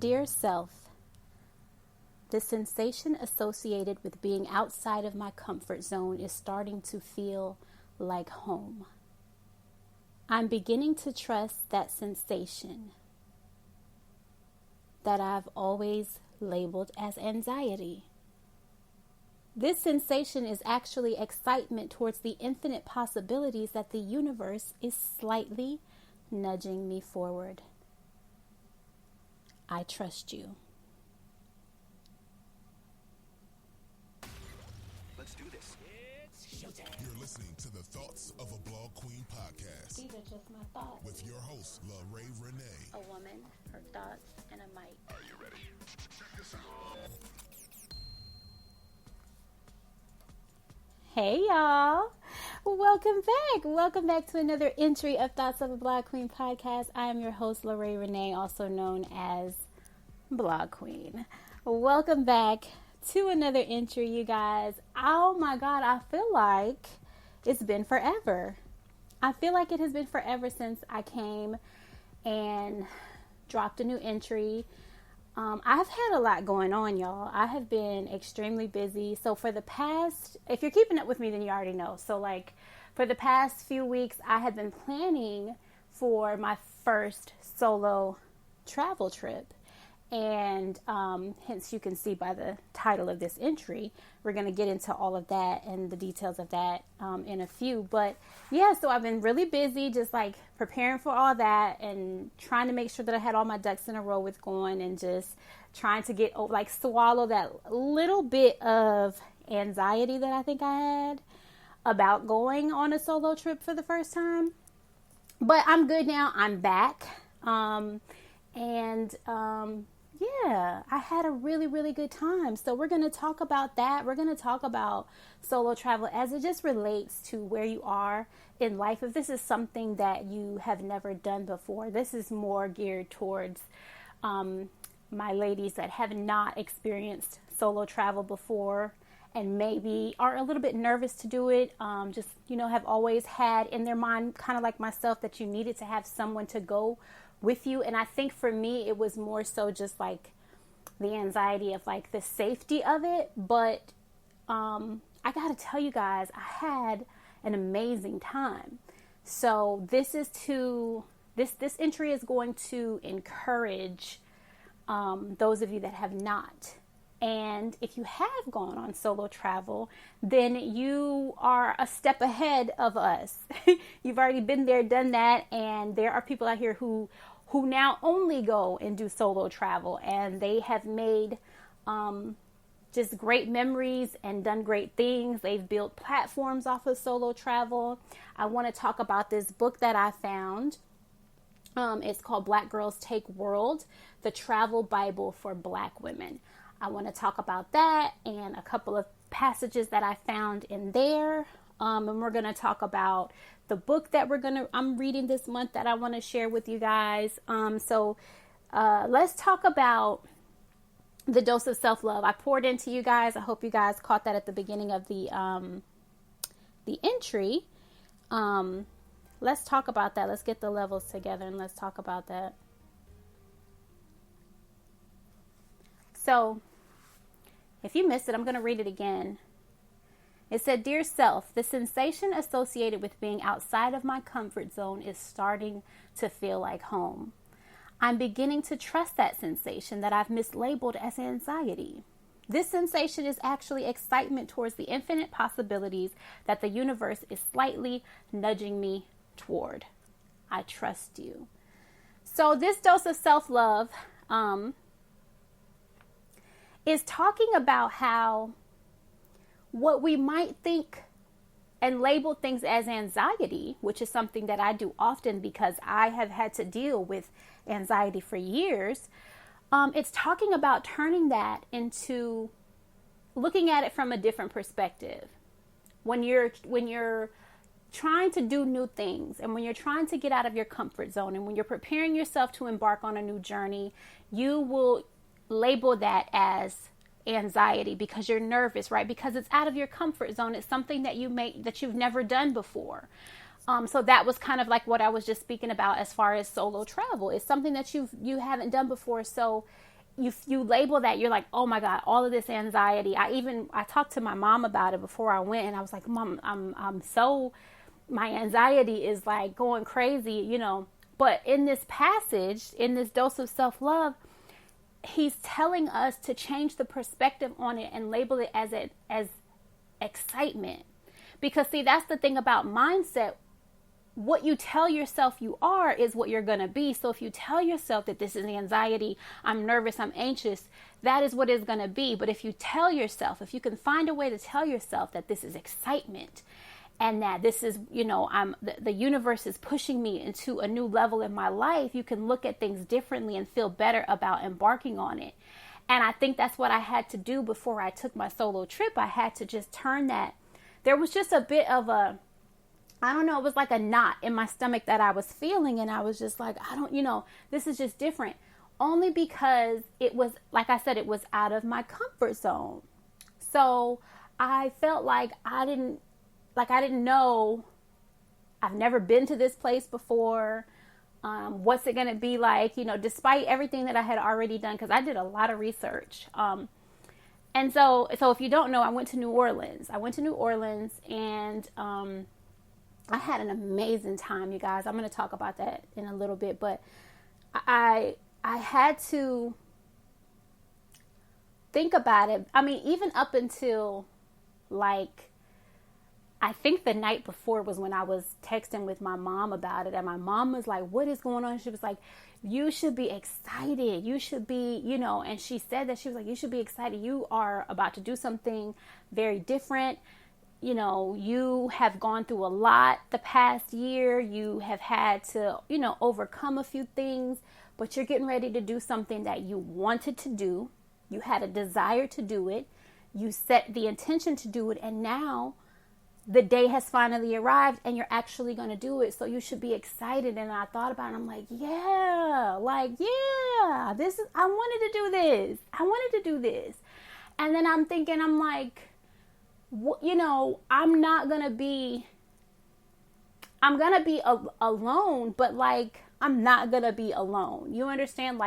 Dear self, the sensation associated with being outside of my comfort zone is starting to feel like home. I'm beginning to trust that sensation that I've always labeled as anxiety. This sensation is actually excitement towards the infinite possibilities that the universe is slightly nudging me forward. I trust you. Let's do this. It's showtime. You're listening to the Thoughts of a Blog Queen podcast. These are just my thoughts. With your host, LaRae Renee. A woman, her thoughts, and a mic. Are you ready? Check this out. Hey y'all, welcome back. Welcome back to another entry of Thoughts of a Blog Queen podcast. I am your host, LaRae Renee, also known as Blog Queen. Welcome back to another entry, you guys. Oh my God, I feel like it's been forever. I feel like it has been forever since I came and dropped a new entry. I've had a lot going on, y'all. I have been extremely busy. So for the past, if you're keeping up with me, then you already know. So like for the past few weeks, I had been planning for my first solo travel trip. And hence you can see by the title of this entry, we're going to get into all of that and the details of that in a few. But yeah, so I've been really busy just like preparing for all that and trying to make sure that I had all my ducks in a row with going and just trying to get like swallow that little bit of anxiety that I think I had about going on a solo trip for the first time. But I'm good now. I'm back. Yeah, I had a really, really good time. So we're going to talk about that. We're going to talk about solo travel as it just relates to where you are in life. If this is something that you have never done before, this is more geared towards my ladies that have not experienced solo travel before and maybe are a little bit nervous to do it. Just, have always had in their mind, kind of like myself, that you needed to have someone to go with you. And I think for me, it was more so just like the anxiety of like the safety of it. But I gotta tell you guys, I had an amazing time. So this entry is going to encourage those of you that have not. And if you have gone on solo travel, then you are a step ahead of us. You've already been there, done that. And there are people out here who now only go and do solo travel, and they have made just great memories and done great things. They've built platforms off of solo travel. I want to talk about this book that I found. It's called Black Girls Take World, the Travel Bible for Black Women. I want to talk about that and a couple of passages that I found in there. And we're going to talk about the book that I'm reading this month that I want to share with you guys. So let's talk about the dose of self-love I poured into you guys. I hope you guys caught that at the beginning of the entry. Let's talk about that. Let's get the levels together and let's talk about that. So if you missed it, I'm going to read it again. It said, "Dear self, the sensation associated with being outside of my comfort zone is starting to feel like home. I'm beginning to trust that sensation that I've mislabeled as anxiety. This sensation is actually excitement towards the infinite possibilities that the universe is slightly nudging me toward. I trust you." So this dose of self-love is talking about how what we might think and label things as anxiety, which is something that I do often because I have had to deal with anxiety for years. It's talking about turning that into looking at it from a different perspective. When you're trying to do new things and when you're trying to get out of your comfort zone and when you're preparing yourself to embark on a new journey, you will label that as anxiety because you're nervous, right? Because it's out of your comfort zone. It's something that you've never done before. So that was kind of like what I was just speaking about as far as solo travel. It's something that you haven't done before. So you label that, you're like, oh my God, all of this anxiety. I talked to my mom about it before I went, and I was like, Mom, my anxiety is like going crazy, But in this passage, in this dose of self-love, he's telling us to change the perspective on it and label it as excitement. Because see, that's the thing about mindset. What you tell yourself you are is what you're going to be. So if you tell yourself that this is anxiety, I'm nervous, I'm anxious, that is what it's going to be. But if you can find a way to tell yourself that this is excitement, and that this is, the universe is pushing me into a new level in my life, you can look at things differently and feel better about embarking on it. And I think that's what I had to do before I took my solo trip. I had to just turn that. There was just a bit of it was like a knot in my stomach that I was feeling. And I was just like, this is just different. Only because it was, like I said, it was out of my comfort zone. So I felt like I didn't know. I've never been to this place before. What's it going to be like, despite everything that I had already done, because I did a lot of research. And so if you don't know, I went to New Orleans. And I had an amazing time, you guys. I'm going to talk about that in a little bit, but I had to think about it. I mean, even up until I think the night before was when I was texting with my mom about it. And my mom was like, what is going on? She was like, you should be excited. You should be, and she said that, she was like, you should be excited. You are about to do something very different. You have gone through a lot the past year. You have had to, overcome a few things, but you're getting ready to do something that you wanted to do. You had a desire to do it. You set the intention to do it. And now the day has finally arrived and you're actually going to do it. So you should be excited. And I thought about it. I'm like, I wanted to do this. And then I'm thinking, I'm like, I'm going to be alone, but I'm not going to be alone. You understand?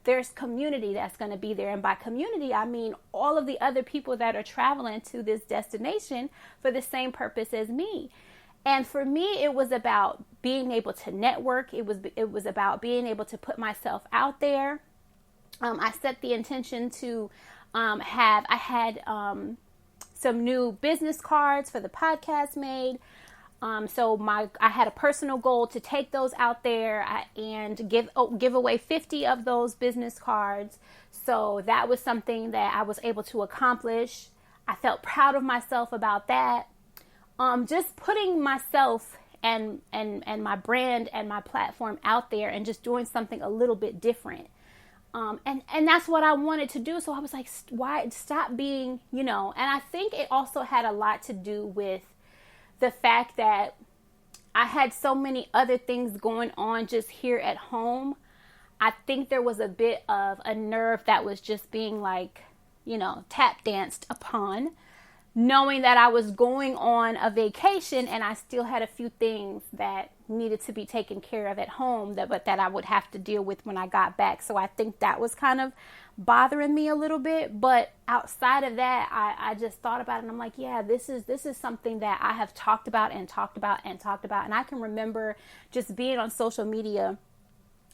There's community that's going to be there. And by community, I mean all of the other people that are traveling to this destination for the same purpose as me. And for me, it was about being able to network. It was about being able to put myself out there. I set the intention to I had some new business cards for the podcast made. So I had a personal goal to take those out there and give away 50 of those business cards. So that was something that I was able to accomplish. I felt proud of myself about that. Just putting myself and my brand and my platform out there and just doing something a little bit different. And that's what I wanted to do. So I was like, why stop being, and I think it also had a lot to do with the fact that I had so many other things going on just here at home. I think there was a bit of a nerve that was just being tap danced upon, knowing that I was going on a vacation and I still had a few things that needed to be taken care of at home that I would have to deal with when I got back. So I think that was kind of bothering me a little bit. But outside of that, I just thought about it and I'm like, yeah, this is something that I have talked about. And I can remember just being on social media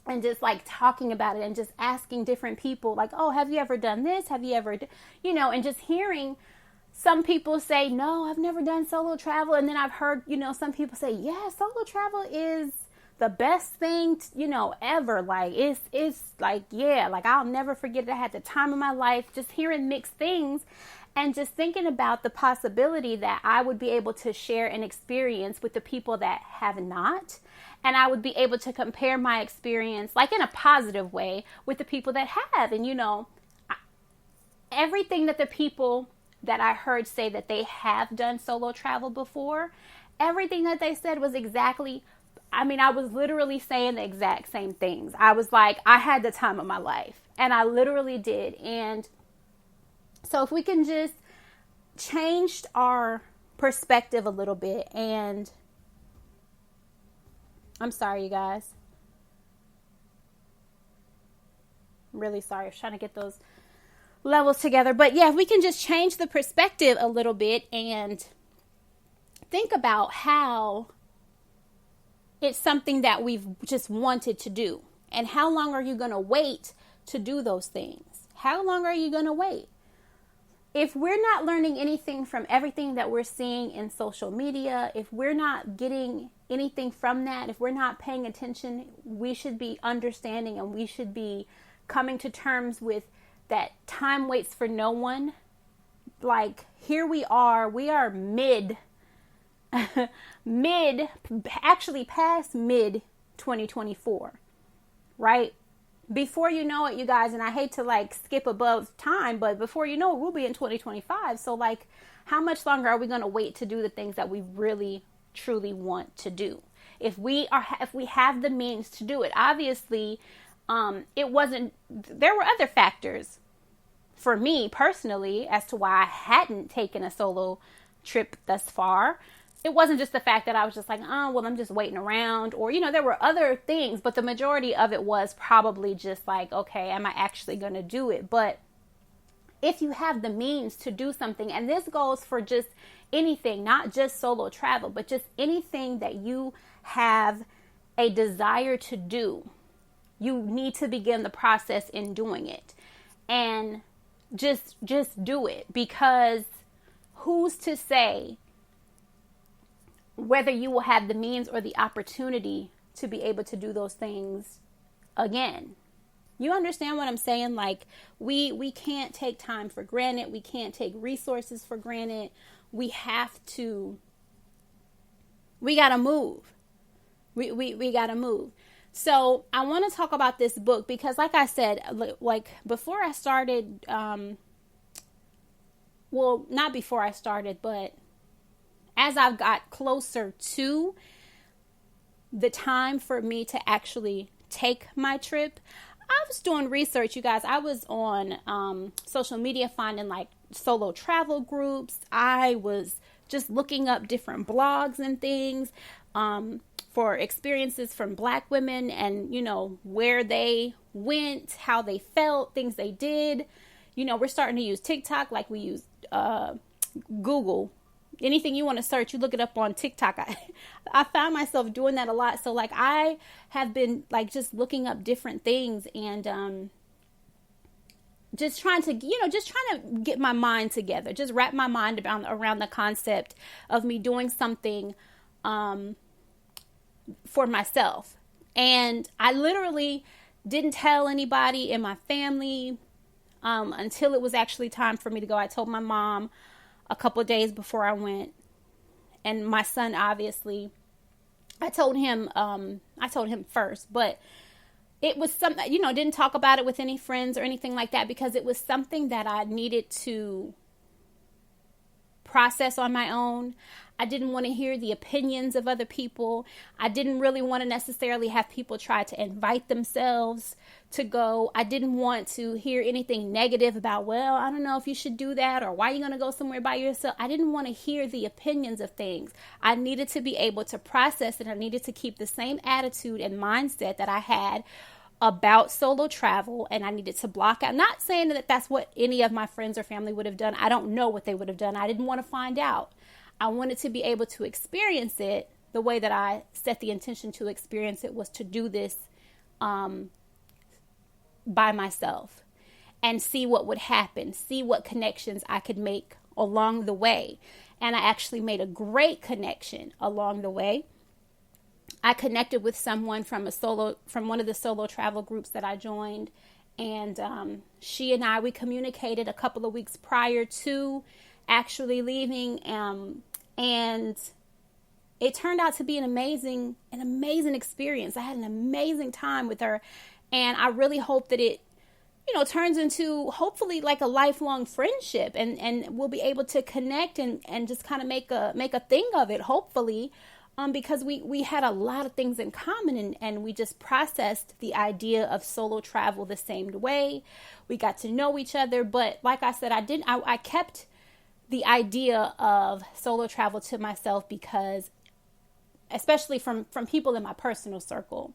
and just talking about it and just asking different people oh, have you ever done this? Have you ever, and just hearing some people say, no, I've never done solo travel. And then I've heard, some people say, yeah, solo travel is the best thing, ever. I'll never forget it. I had the time of my life, just hearing mixed things and just thinking about the possibility that I would be able to share an experience with the people that have not. And I would be able to compare my experience, in a positive way, with the people that have. And, everything that the people that I heard say that they have done solo travel before, everything that they said was exactly, I was literally saying the exact same things. I was like, I had the time of my life, and I literally did. And so if we can just change our perspective a little bit, and I'm sorry, you guys. really sorry. I was trying to get those levels together. But yeah, if we can just change the perspective a little bit and think about how it's something that we've just wanted to do. And how long are you going to wait to do those things? How long are you going to wait? If we're not learning anything from everything that we're seeing in social media, if we're not getting anything from that, if we're not paying attention, we should be understanding and we should be coming to terms with that time waits for no one. Like, here we are actually past mid 2024, right? Before you know it, you guys, and I hate to like skip above time, but before you know it, we'll be in 2025. So like, how much longer are we going to wait to do the things that we really, truly want to do? If we have the means to do it, obviously, there were other factors for me personally as to why I hadn't taken a solo trip thus far. It wasn't just the fact that I was just like, oh, well, I'm just waiting around, or, there were other things, but the majority of it was probably just like, okay, am I actually going to do it? But if you have the means to do something, and this goes for just anything, not just solo travel, but just anything that you have a desire to do, you need to begin the process in doing it. And just do it, because who's to say whether you will have the means or the opportunity to be able to do those things again? You understand what I'm saying? Like, we can't take time for granted. We can't take resources for granted. We gotta move. We gotta move. So I want to talk about this book because, like I said, like before I started, well, not before I started, but as I've got closer to the time for me to actually take my trip, I was doing research, you guys. I was on social media finding like solo travel groups. I was just looking up different blogs and things for experiences from Black women and, where they went, how they felt, things they did. We're starting to use TikTok like we use Google. Anything you want to search, you look it up on TikTok. I found myself doing that a lot. So like I have been like just looking up different things and just trying to get my mind together, just wrap my mind around the concept of me doing something for myself. And I literally didn't tell anybody in my family until it was actually time for me to go. I told my mom a couple of days before I went, and my son, obviously, I told him first, but it was something, didn't talk about it with any friends or anything like that because it was something that I needed to process on my own. I didn't want to hear the opinions of other people. I didn't really want to necessarily have people try to invite themselves to go. I didn't want to hear anything negative about, well, I don't know if you should do that or why are you going to go somewhere by yourself. I didn't want to hear the opinions of things. I needed to be able to process it. I needed to keep the same attitude and mindset that I had about solo travel, and I needed to block out. Not saying that that's what any of my friends or family would have done. I don't know what they would have done. I didn't want to find out. I wanted to be able to experience it the way that I set the intention to experience it, was to do this by myself and see what would happen, see what connections I could make along the way. And I actually made a great connection along the way. I connected with someone from one of the solo travel groups that I joined, and she and we communicated a couple of weeks prior to actually leaving, and it turned out to be an amazing experience. I had an amazing time with her, and I really hope that it turns into hopefully like a lifelong friendship, and we'll be able to connect and just kind of make a thing of it, hopefully. Because we had a lot of things in common, and we just processed the idea of solo travel the same way. We got to know each other, but like I said, I kept the idea of solo travel to myself because, especially from people in my personal circle,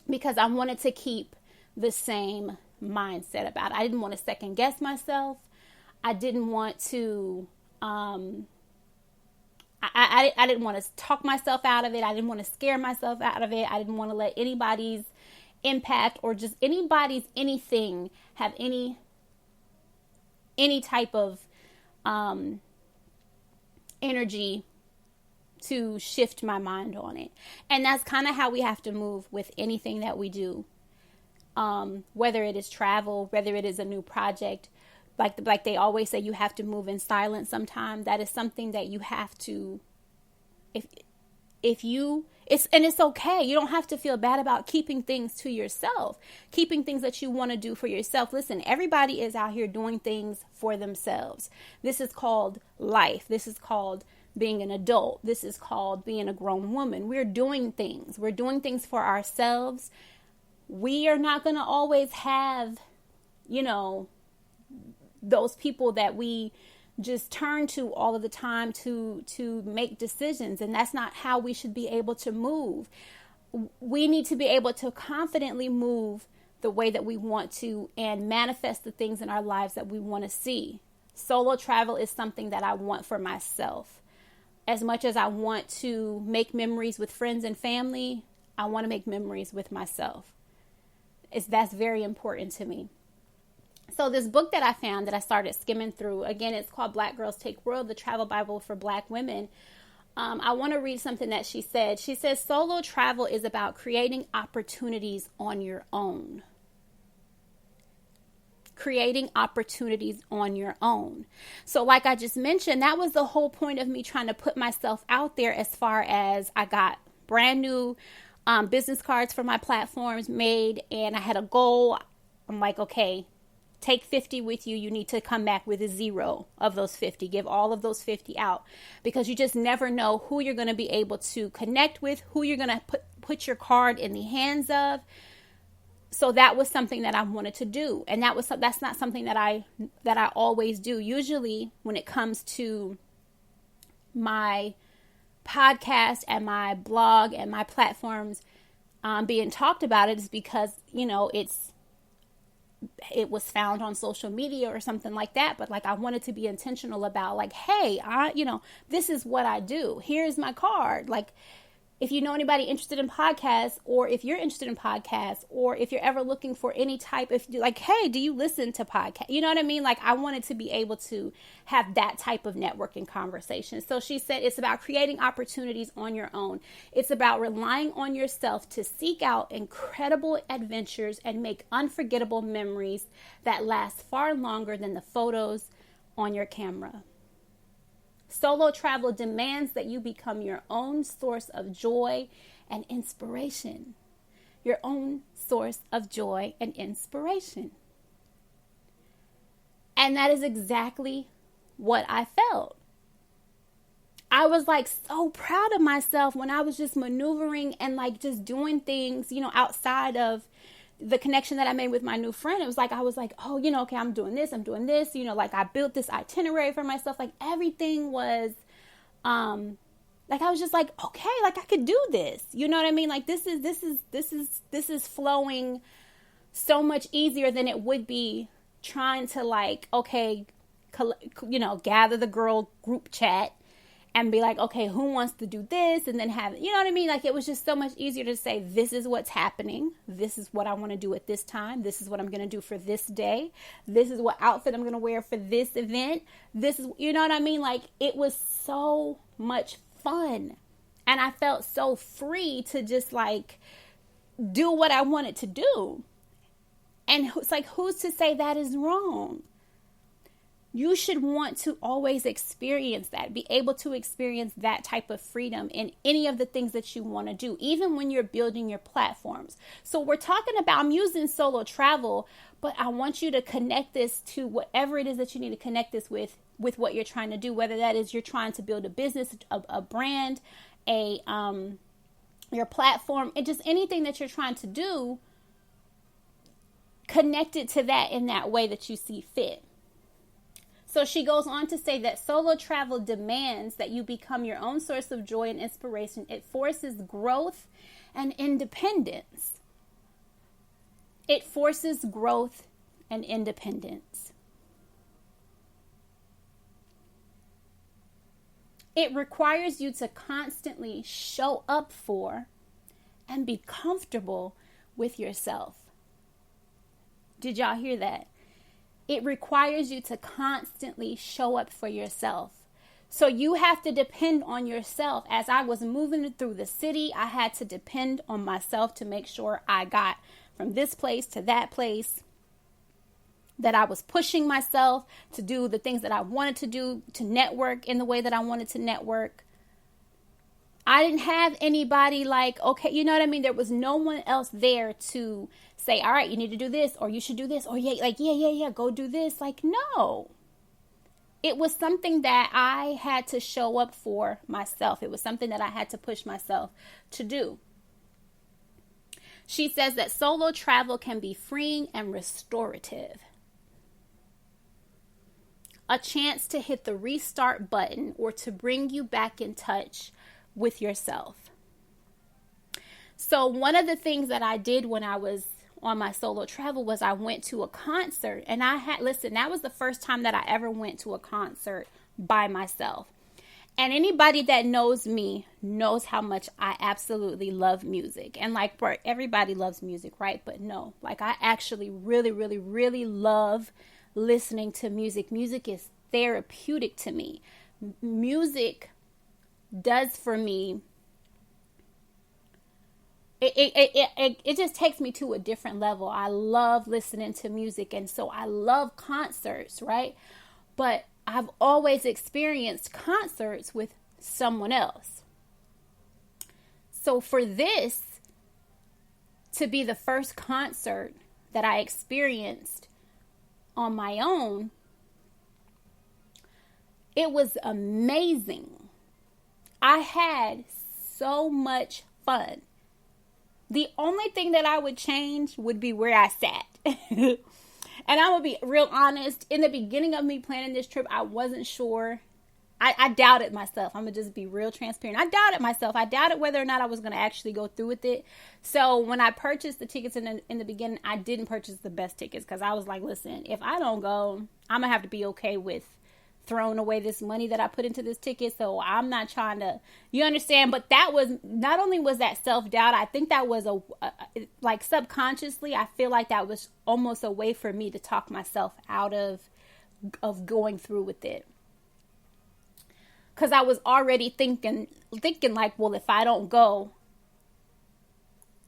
because I wanted to keep the same mindset about it. I didn't want to second guess myself. I didn't want to, I didn't want to talk myself out of it. I didn't want to scare myself out of it. I didn't want to let anybody's impact or just anybody's anything have any type of energy to shift my mind on it. And that's kind of how we have to move with anything that we do. Whether it is travel, whether it is a new project, like they always say, you have to move in silence sometimes. That is something that you have to, it's okay. You don't have to feel bad about keeping things to yourself, keeping things that you want to do for yourself. Listen, everybody is out here doing things for themselves. This is called life. This is called being an adult. This is called being a grown woman. We're doing things. We're doing things for ourselves. We are not going to always have, those people that we just turn to all of the time to make decisions. And that's not how we should be able to move. We need to be able to confidently move the way that we want to and manifest the things in our lives that we want to see. Solo travel is something that I want for myself. As much as I want to make memories with friends and family, I want to make memories with myself. That's very important to me. So this book that I found that I started skimming through, again, it's called Black Girls Take World, the Travel Bible for Black Women. I want to read something that she said. She says, solo travel is about creating opportunities on your own. Creating opportunities on your own. So like I just mentioned, that was the whole point of me trying to put myself out there, as far as I got brand new business cards for my platforms made, and I had a goal. I'm like, okay, take 50 with you. You need to come back with a 0 of those 50. Give all of those 50 out, because you just never know who you're going to be able to connect with, who you're going to put your card in the hands of. So that was something that I wanted to do. And that's not something that I always do. Usually when it comes to my podcast and my blog and my platforms being talked about, it is because, it was found on social media or something like that. But like, I wanted to be intentional about like, hey, this is what I do. Here's my card. Like, if you know anybody interested in podcasts, or if you're interested in podcasts, or if you're ever looking for any type of, like, hey, do you listen to podcasts? You know what I mean? Like, I wanted to be able to have that type of networking conversation. So she said, it's about creating opportunities on your own. It's about relying on yourself to seek out incredible adventures and make unforgettable memories that last far longer than the photos on your camera. Solo travel demands that you become your own source of joy and inspiration. Your own source of joy and inspiration. And that is exactly what I felt. I was like so proud of myself when I was just maneuvering and like just doing things, outside of the connection that I made with my new friend. It was like, I was like, oh, okay, I'm doing this. Like I built this itinerary for myself. Like everything was, like, I was just like, okay, like I could do this. You know what I mean? Like this is flowing so much easier than it would be trying to like, okay, gather the girl group chat and be like, okay, who wants to do this? And then have, you know what I mean? Like, it was just so much easier to say, this is what's happening. This is what I want to do at this time. This is what I'm going to do for this day. This is what outfit I'm going to wear for this event. This is, you know what I mean? Like, it was so much fun. And I felt so free to just like do what I wanted to do. And it's like, who's to say that is wrong? You should want to always experience that, be able to experience that type of freedom in any of the things that you want to do, even when you're building your platforms. So we're talking about, I'm using solo travel, but I want you to connect this to whatever it is that you need to connect this with what you're trying to do, whether that is you're trying to build a business, a brand, your platform, and just anything that you're trying to do, connect it to that in that way that you see fit. So she goes on to say that solo travel demands that you become your own source of joy and inspiration. It forces growth and independence. It forces growth and independence. It requires you to constantly show up for and be comfortable with yourself. Did y'all hear that? It requires you to constantly show up for yourself. So you have to depend on yourself. As I was moving through the city, I had to depend on myself to make sure I got from this place to that place, that I was pushing myself to do the things that I wanted to do, to network in the way that I wanted to network. I didn't have anybody like, okay, you know what I mean? There was no one else there to say, all right, you need to do this, or you should do this, or yeah, go do this. Like, no. It was something that I had to show up for myself. It was something that I had to push myself to do. She says that solo travel can be freeing and restorative. A chance to hit the restart button or to bring you back in touch with yourself. So one of the things that I did when I was on my solo travel was I went to a concert, and that was the first time that I ever went to a concert by myself. And anybody that knows me knows how much I absolutely love music. And like, everybody loves music, right? But no, like, I actually really, really, really love listening to music. Music is therapeutic to me. Music does for me, it just takes me to a different level. I love listening to music, and so I love concerts, right? But I've always experienced concerts with someone else. So for this to be the first concert that I experienced on my own, it was amazing. I had so much fun. The only thing that I would change would be where I sat. And I'm going to be real honest. In the beginning of me planning this trip, I wasn't sure. I doubted myself. I'm going to just be real transparent. I doubted myself. I doubted whether or not I was going to actually go through with it. So when I purchased the tickets in the beginning, I didn't purchase the best tickets because I was like, listen, if I don't go, I'm going to have to be okay with throwing away this money that I put into this ticket. So I'm not trying to, you understand? But that was, not only was that self-doubt, I think that was like subconsciously, I feel like that was almost a way for me to talk myself out of going through with it. Because I was already thinking like, well, if I don't go,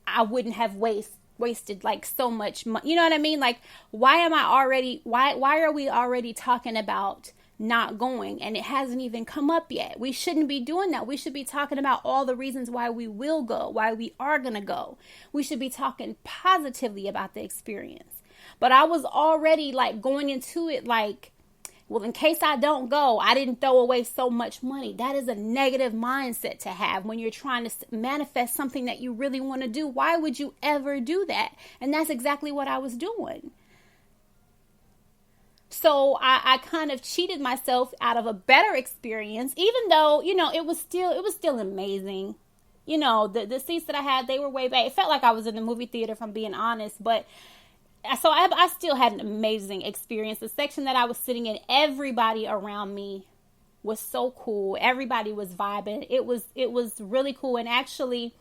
I wouldn't have wasted like so much money. You know what I mean? Like, why are we already talking about not going, and it hasn't even come up yet? We shouldn't be doing that. We should be talking about all the reasons why we will go, why we are going to go. We should be talking positively about the experience. But I was already like going into it like, well, in case I don't go, I didn't throw away so much money. That is a negative mindset to have when you're trying to manifest something that you really want to do. Why would you ever do that? And that's exactly what I was doing. So I kind of cheated myself out of a better experience, even though, you know, it was still amazing. You know, the seats that I had, they were way back. It felt like I was in the movie theater, if I'm being honest. But so I still had an amazing experience. The section that I was sitting in, everybody around me was so cool. Everybody was vibing. It was really cool. And actually,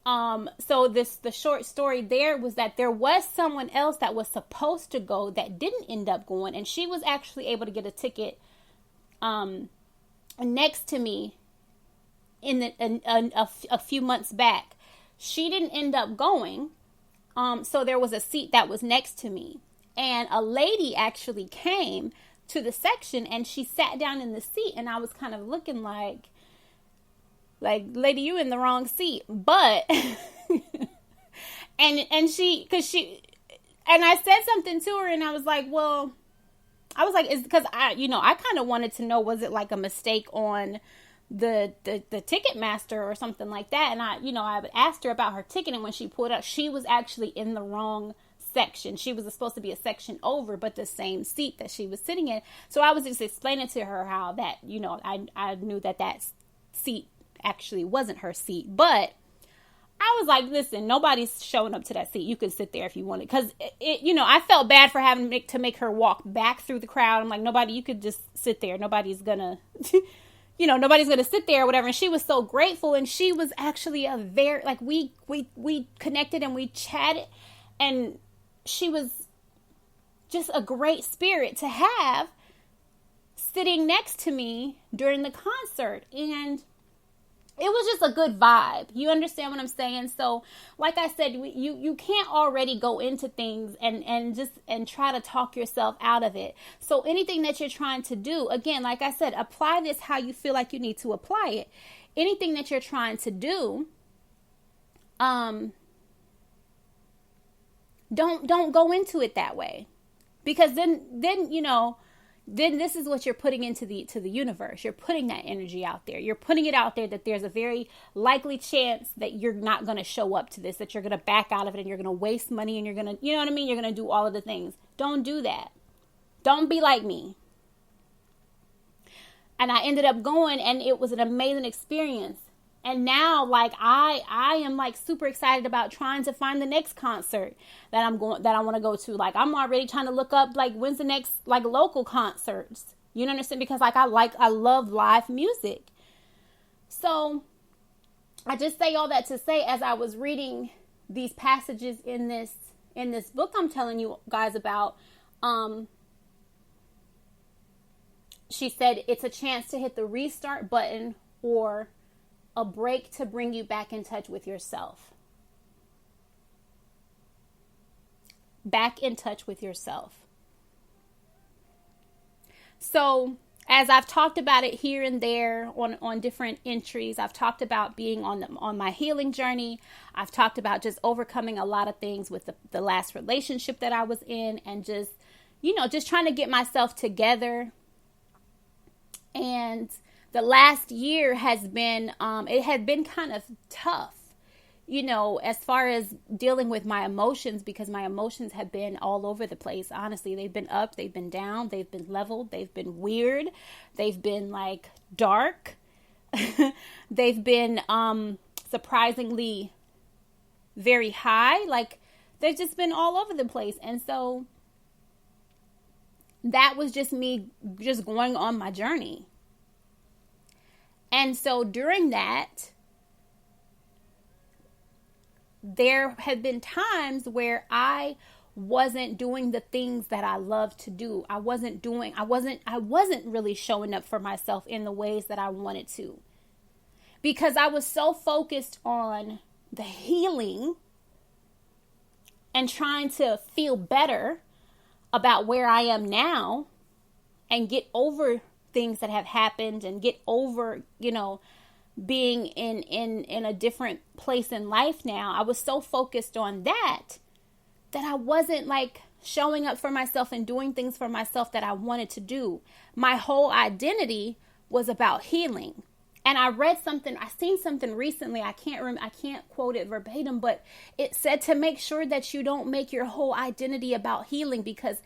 so the short story there was that there was someone else that was supposed to go that didn't end up going, and she was actually able to get a ticket next to me a few months back. She didn't end up going, so there was a seat that was next to me, and a lady actually came to the section, and she sat down in the seat, and I was kind of looking like, lady, you in the wrong seat. But and I said something to her, and I was like, it's because I kind of wanted to know, was it like a mistake on the ticket master or something like that? And I asked her about her ticket, and when she pulled up, she was actually in the wrong section. She was supposed to be a section over, but the same seat that she was sitting in. So I was just explaining to her how that, I knew that seat actually wasn't her seat. But I was like, listen, nobody's showing up to that seat. You can sit there if you wanted. Because, I felt bad for having to make her walk back through the crowd. I'm like, nobody, you could just sit there. Nobody's going to, nobody's going to sit there or whatever. And she was so grateful. And she was actually a very, like, we connected and we chatted. And she was just a great spirit to have sitting next to me during the concert. And it was just a good vibe. You understand what I'm saying? So, like I said, you can't already go into things and try to talk yourself out of it. So anything that you're trying to do, again, like I said, apply this how you feel like you need to apply it. Anything that you're trying to do, don't go into it that way, because then then this is what you're putting into the universe. You're putting that energy out there. You're putting it out there that there's a very likely chance that you're not going to show up to this, that you're going to back out of it and you're going to waste money and you're going to, you know what I mean? You're going to do all of the things. Don't do that. Don't be like me. And I ended up going, and it was an amazing experience. And now, like, I am like super excited about trying to find the next concert that I want to go to. Like, I'm already trying to look up, like, when's the next, like, local concerts. You know what I'm saying? Because, like, I love live music. So I just say all that to say, as I was reading these passages in this book I'm telling you guys about, she said it's a chance to hit the restart button or a break to bring you back in touch with yourself. Back in touch with yourself. So, as I've talked about it here and there on different entries, I've talked about being on my healing journey. I've talked about just overcoming a lot of things with the last relationship that I was in, and just trying to get myself together. And the last year has been, it had been kind of tough, as far as dealing with my emotions, because my emotions have been all over the place. Honestly, they've been up, they've been down, they've been leveled, they've been weird, they've been like dark, they've been surprisingly very high. Like, they've just been all over the place. And so that was just me just going on my journey. And so during that, there had been times where I wasn't doing the things that I love to do. I wasn't really showing up for myself in the ways that I wanted to, because I was so focused on the healing and trying to feel better about where I am now and get over things that have happened and get over, being in a different place in life now. I was so focused on that I wasn't like showing up for myself and doing things for myself that I wanted to do. My whole identity was about healing. And I seen something recently. I can't quote it verbatim, but it said to make sure that you don't make your whole identity about healing, because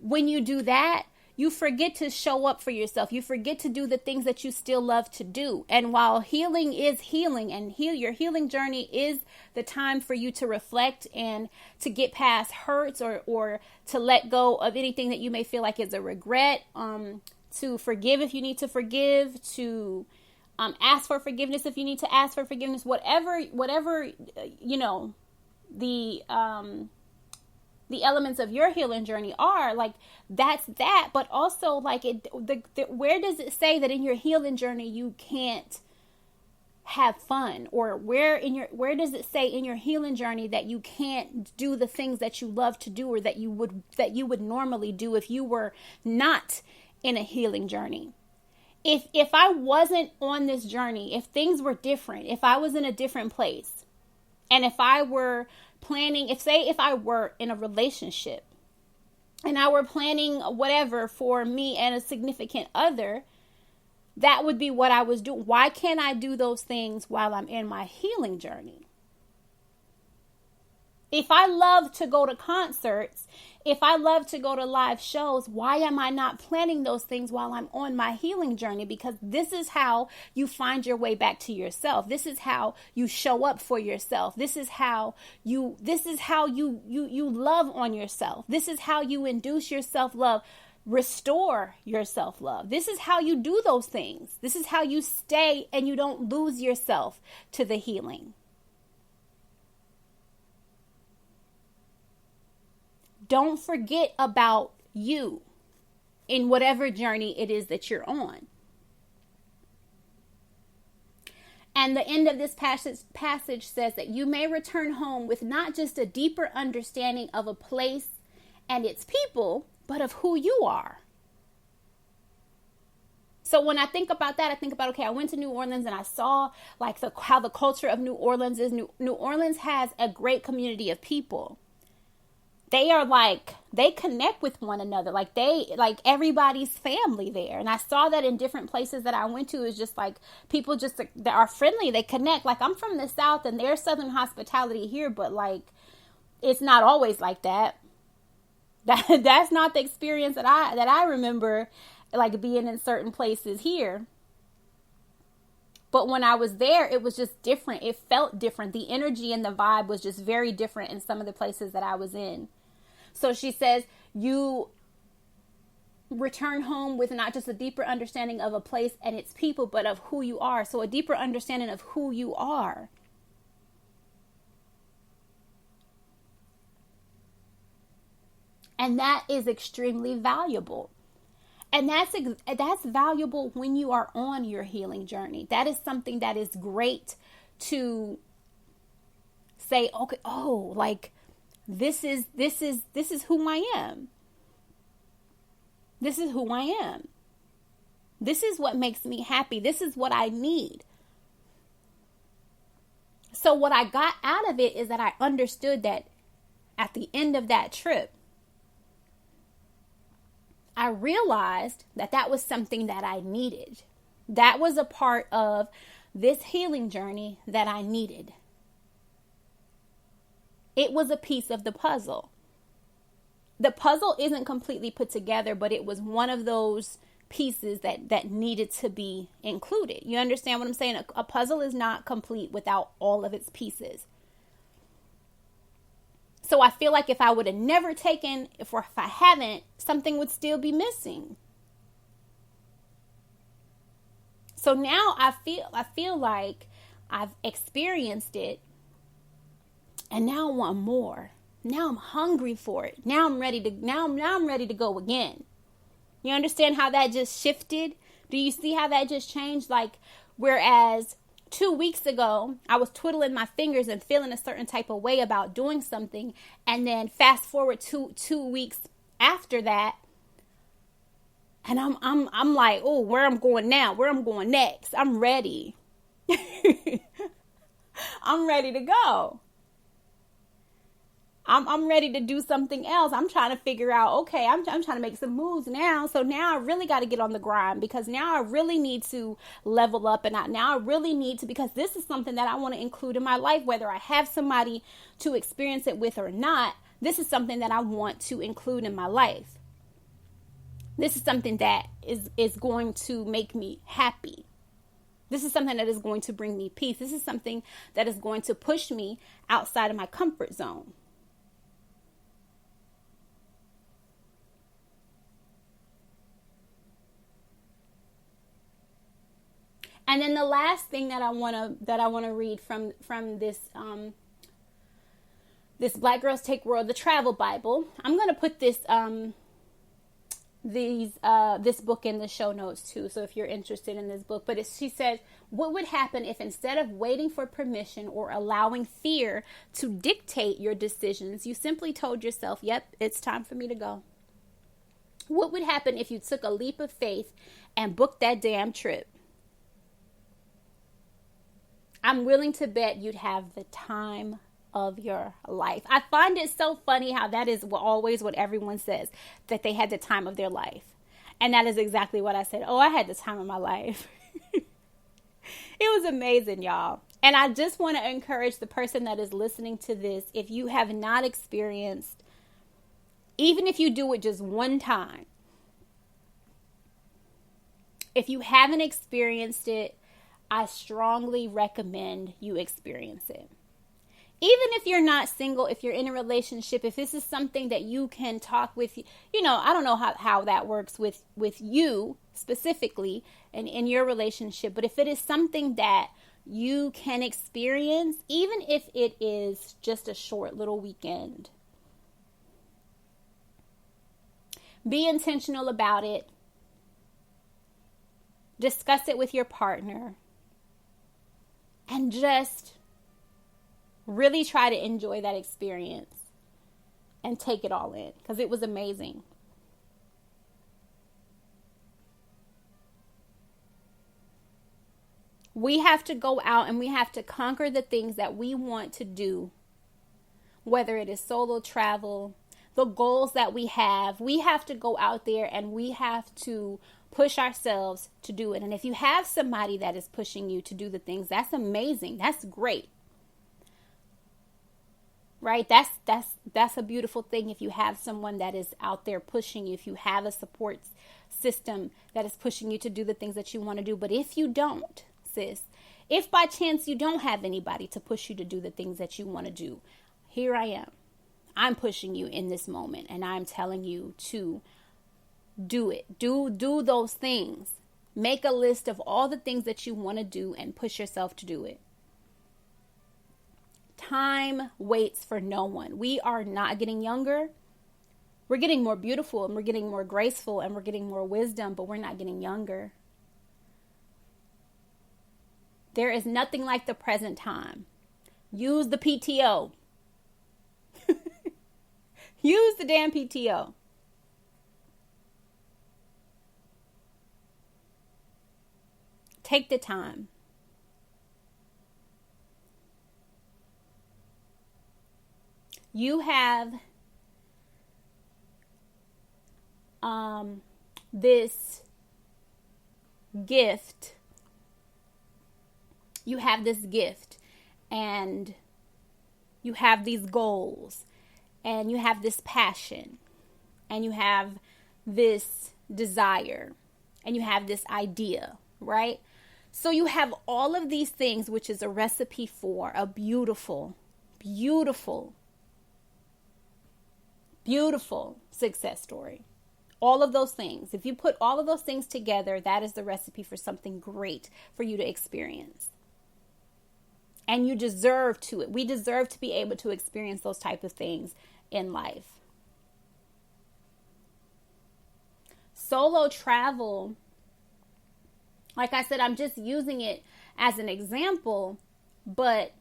when you do that, you forget to show up for yourself. You forget to do the things that you still love to do. And while healing is healing, and your healing journey is the time for you to reflect and to get past hurts or to let go of anything that you may feel like is a regret, to forgive if you need to forgive, to ask for forgiveness if you need to ask for forgiveness, whatever the elements of your healing journey are, like, that's that. But also, like, where does it say that in your healing journey you can't have fun? Or where does it say in your healing journey that you can't do the things that you love to do, or that you would normally do if you were not in a healing journey? If I wasn't on this journey, if things were different, if I was in a different place, and if I were planning, if I were in a relationship and I were planning whatever for me and a significant other, that would be what I was doing. Why can't I do those things while I'm in my healing journey? If I love to go to concerts, if I love to go to live shows, why am I not planning those things while I'm on my healing journey? Because this is how you find your way back to yourself. This is how you show up for yourself. This is how you love on yourself. This is how you induce your self-love, restore your self-love. This is how you do those things. This is how you stay and you don't lose yourself to the healing. Don't forget about you in whatever journey it is that you're on. And the end of this passage says that you may return home with not just a deeper understanding of a place and its people, but of who you are. So when I think about that, I think about, okay, I went to New Orleans and I saw like how the culture of New Orleans is. New Orleans has a great community of people. They connect with one another. Like everybody's family there. And I saw that in different places that I went to. Is just like people just that are friendly. They connect. Like I'm from the South and there's Southern hospitality here, but like it's not always like that. That's not the experience that I remember, like being in certain places here. But when I was there, it was just different. It felt different. The energy and the vibe was just very different in some of the places that I was in. So she says, you return home with not just a deeper understanding of a place and its people, but of who you are. So a deeper understanding of who you are. And that is extremely valuable. And that's valuable when you are on your healing journey. That is something that is great to say, okay, oh, like this is who I am. This is who I am. This is what makes me happy. This is what I need. So what I got out of it is that I understood that at the end of that trip, I realized that was something that I needed. That was a part of this healing journey that I needed. It was a piece of the puzzle. The puzzle isn't completely put together, but it was one of those pieces that needed to be included. You understand what I'm saying? A puzzle is not complete without all of its pieces. So I feel like if I would have never taken, if I haven't, something would still be missing. So now I feel like I've experienced it, and now I want more. Now I'm hungry for it. Now I'm ready to go again. You understand how that just shifted? Do you see how that just changed? Like, whereas 2 weeks ago, I was twiddling my fingers and feeling a certain type of way about doing something. And then fast forward two weeks after that, and I'm like, oh, where I'm going now, where I'm going next. I'm ready. I'm ready to go. I'm ready to do something else. I'm trying to figure out, okay, I'm trying to make some moves now. So now I really got to get on the grind, because now I really need to level up, and now I really need to, because this is something that I want to include in my life, whether I have somebody to experience it with or not. This is something that I want to include in my life. This is something that is going to make me happy. This is something that is going to bring me peace. This is something that is going to push me outside of my comfort zone. And then the last thing that I want to read from this this Black Girls Take World, the Travel Bible. I'm going to put this this book in the show notes too, so if you're interested in this book. But she says, what would happen if instead of waiting for permission or allowing fear to dictate your decisions, you simply told yourself, yep, it's time for me to go? What would happen if you took a leap of faith and booked that damn trip? I'm willing to bet you'd have the time of your life. I find it so funny how that is always what everyone says, that they had the time of their life. And that is exactly what I said. Oh, I had the time of my life. It was amazing, y'all. And I just want to encourage the person that is listening to this, if you have not experienced, even if you do it just one time, if you haven't experienced it, I strongly recommend you experience it. Even if you're not single, if you're in a relationship, if this is something that you can talk with, I don't know how that works with you specifically and in your relationship, but if it is something that you can experience, even if it is just a short little weekend, be intentional about it. Discuss it with your partner and just really try to enjoy that experience and take it all in, because it was amazing. We have to go out and we have to conquer the things that we want to do, whether it is solo travel, the goals that we have. We have to go out there and we have to push ourselves to do it. And if you have somebody that is pushing you to do the things, that's amazing. That's great. Right? That's a beautiful thing if you have someone that is out there pushing you, if you have a support system that is pushing you to do the things that you want to do. But if you don't, sis, if by chance you don't have anybody to push you to do the things that you want to do, here I am. I'm pushing you in this moment and I'm telling you to do it. Do those things. Make a list of all the things that you want to do and push yourself to do it. Time waits for no one. We are not getting younger. We're getting more beautiful and we're getting more graceful and we're getting more wisdom, but we're not getting younger. There is nothing like the present time. Use the PTO. Use the damn PTO. Take the time. You have this gift. You have this gift and you have these goals and you have this passion and you have this desire and you have this idea, right? So you have all of these things, which is a recipe for a beautiful, beautiful, beautiful success story. All of those things. If you put all of those things together, that is the recipe for something great for you to experience. And you deserve to. We deserve to be able to experience those type of things in life. Solo travel, like I said, I'm just using it as an example, but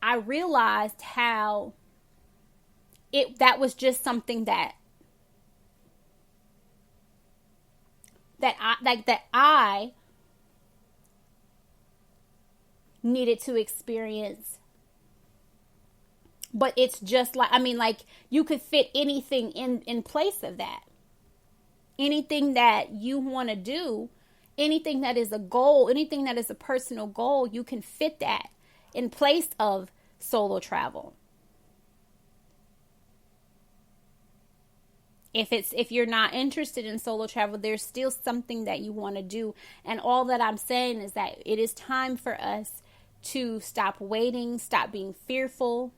I realized how that was just something that I needed to experience. But it's just like you could fit anything in place of that. Anything that you want to do, anything that is a goal, anything that is a personal goal, you can fit that in place of solo travel. If you're not interested in solo travel, there's still something that you want to do. And all that I'm saying is that it is time for us to stop waiting, stop being fearful.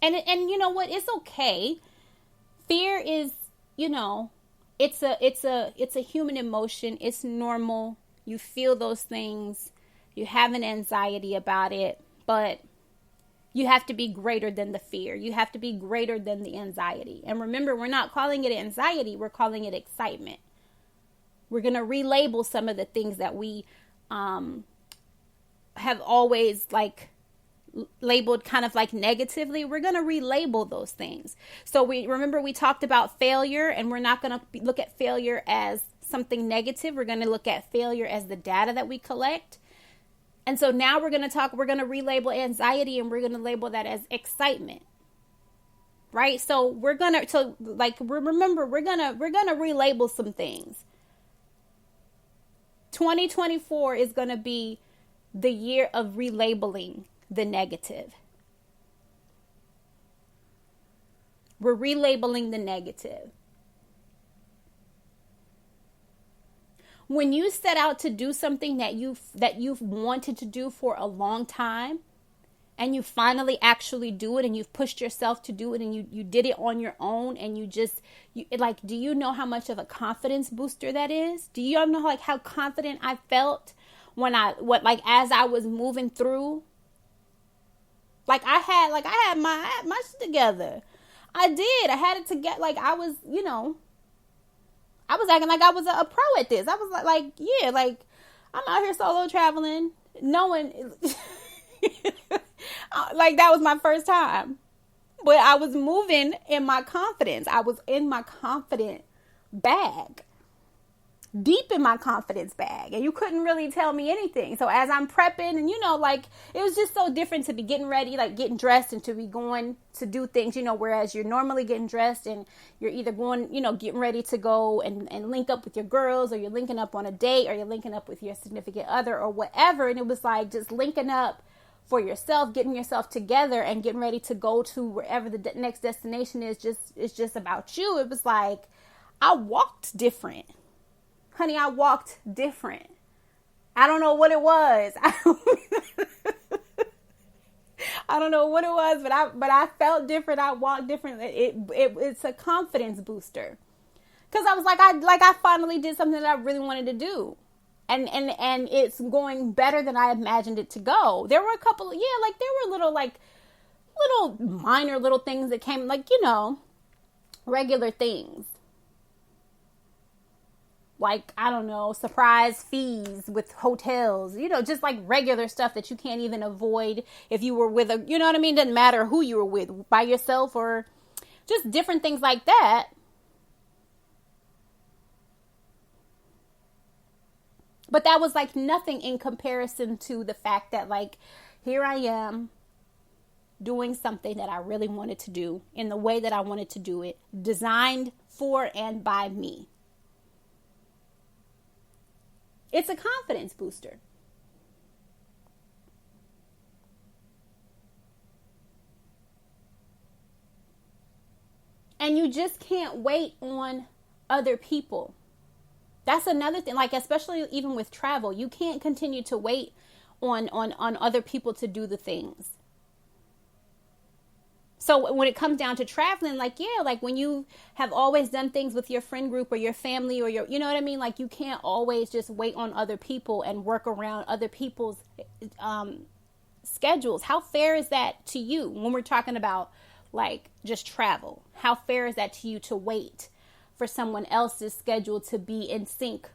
And you know what? It's okay. Fear is, it's a human emotion. It's normal. You feel those things. You have an anxiety about it, but you have to be greater than the fear. You have to be greater than the anxiety. And remember, we're not calling it anxiety. We're calling it excitement. We're going to relabel some of the things that we have always labeled kind of negatively. We're going to relabel those things. So we talked about failure, and we're not going to look at failure as something negative. We're going to look at failure as the data that we collect. And so now we're going to relabel anxiety, and we're going to label that as excitement. Right? So remember, we're going to relabel some things. 2024 is going to be the year of relabeling the negative. We're relabeling the negative. When you set out to do something that you've wanted to do for a long time, and you finally actually do it, and you've pushed yourself to do it, and you did it on your own, and do you know how much of a confidence booster that is? Do you know like how confident I felt as I was moving through? Like I had my shit together. I did. I had it together. Like I was acting like I was a pro at this. I was like I'm out here solo traveling, knowing like that was my first time. But I was moving in my confidence. I was in my confident bag. Deep in my confidence bag, and you couldn't really tell me anything. So as I'm prepping, and it was just so different to be getting ready, like getting dressed, and to be going to do things, whereas you're normally getting dressed and you're either going, getting ready to go and link up with your girls, or you're linking up on a date, or you're linking up with your significant other or whatever. And it was like just linking up for yourself, getting yourself together and getting ready to go to wherever the next destination is. It's just about you. It was like I walked different. Honey, I walked different. I don't know what it was. I don't know what it was, but I felt different. I walked different. It's a confidence booster. Cause I was I finally did something that I really wanted to do. And it's going better than I imagined it to go. There were a couple, there were little minor little things that came, regular things. Like, I don't know, surprise fees with hotels, just like regular stuff that you can't even avoid if you were with doesn't matter who you were with, by yourself or just different things like that. But that was like nothing in comparison to the fact that here I am doing something that I really wanted to do in the way that I wanted to do it, designed for and by me. It's a confidence booster. And you just can't wait on other people. That's another thing, especially even with travel, you can't continue to wait on other people to do the things. So when it comes down to traveling, when you have always done things with your friend group or your family or your, you can't always just wait on other people and work around other people's schedules. How fair is that to you when we're talking about just travel? How fair is that to you to wait for someone else's schedule to be in sync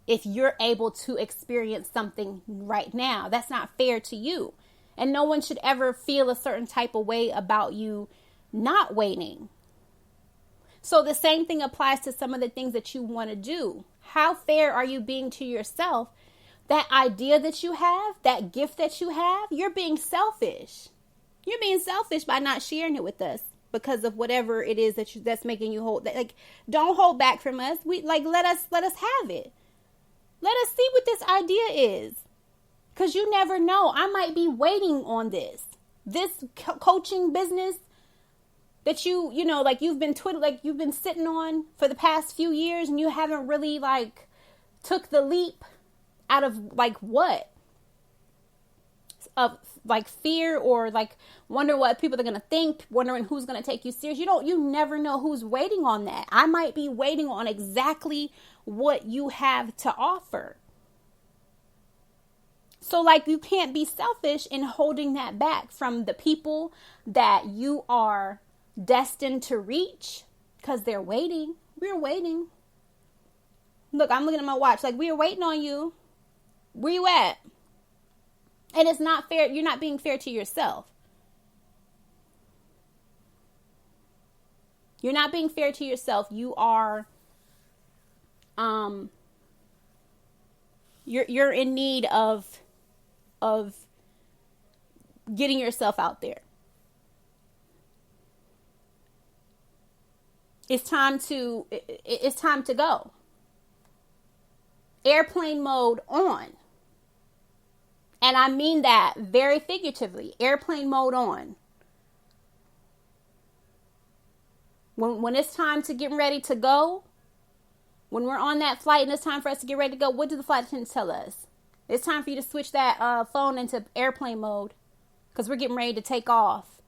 if you're able to experience something right now? That's not fair to you. And no one should ever feel a certain type of way about you not waiting. So the same thing applies to some of the things that you want to do. How fair are you being to yourself? That idea that you have, that gift that you have, you're being selfish. You're being selfish by not sharing it with us because of whatever it is that's making you hold. Don't hold back from us. Let us have it. Let us see what this idea is. Because you never know. I might be waiting on this coaching business that you've been you've been sitting on for the past few years, and you haven't really took the leap out of what? Of fear or wondering what people are going to think, wondering who's going to take you serious. You never know who's waiting on that. I might be waiting on exactly what you have to offer. So you can't be selfish in holding that back from the people that you are destined to reach because they're waiting. We're waiting. Look, I'm looking at my watch. We are waiting on you. Where you at? And it's not fair. You're not being fair to yourself. You're not being fair to yourself. You are, you're in need of getting yourself out there. It's time to go. Airplane mode on. And I mean that very figuratively. Airplane mode on. When it's time to get ready to go, when we're on that flight and it's time for us to get ready to go, what do the flight attendants tell us? It's time for you to switch that phone into airplane mode because we're getting ready to take off.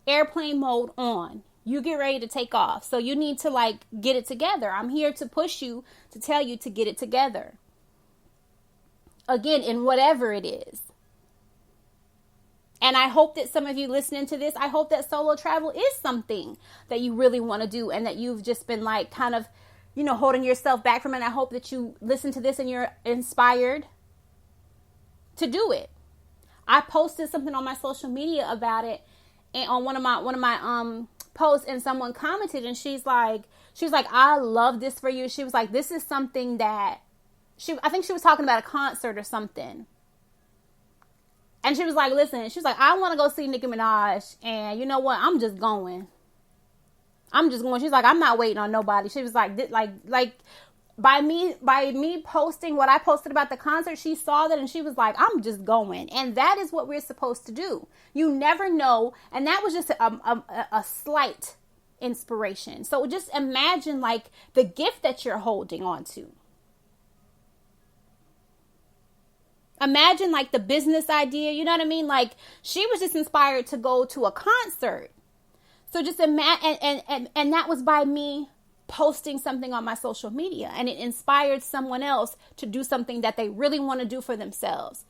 Airplane mode on. You get ready to take off. So you need to get it together. I'm here to push you, to tell you to get it together. Again, in whatever it is. And I hope that some of you listening to this, I hope that solo travel is something that you really want to do and that you've just been kind of, holding yourself back from it. And I hope that you listen to this and you're inspired to do it. I posted something on my social media about it and on one of my posts, and someone commented and she was like, I love this for you. She was like, this is something that I think she was talking about a concert or something. And she was like, listen, she was like, I want to go see Nicki Minaj. And you know what? I'm just going. She's like, I'm not waiting on nobody. She was like by me posting what I posted about the concert, she saw that and she was like, I'm just going. And that is what we're supposed to do. You never know. And that was just a slight inspiration. So just imagine the gift that you're holding on to. Imagine the business idea, you know what I mean? She was just inspired to go to a concert. So just imagine, and that was by me posting something on my social media, and it inspired someone else to do something that they really want to do for themselves.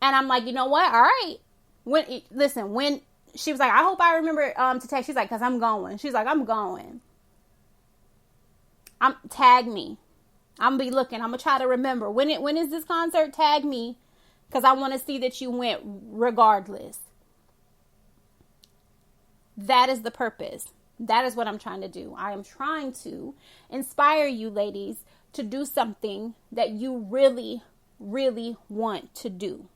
And I'm like, you know what? All right. When she was like, I hope I remember to text. She's like, cause I'm going. She's like, I'm going. Tag me. I'm gonna be looking. I'm gonna try to remember when is this concert? Tag me, because I want to see that you went regardless. That is the purpose. That is what I'm trying to do. I am trying to inspire you, ladies, to do something that you really, really want to do.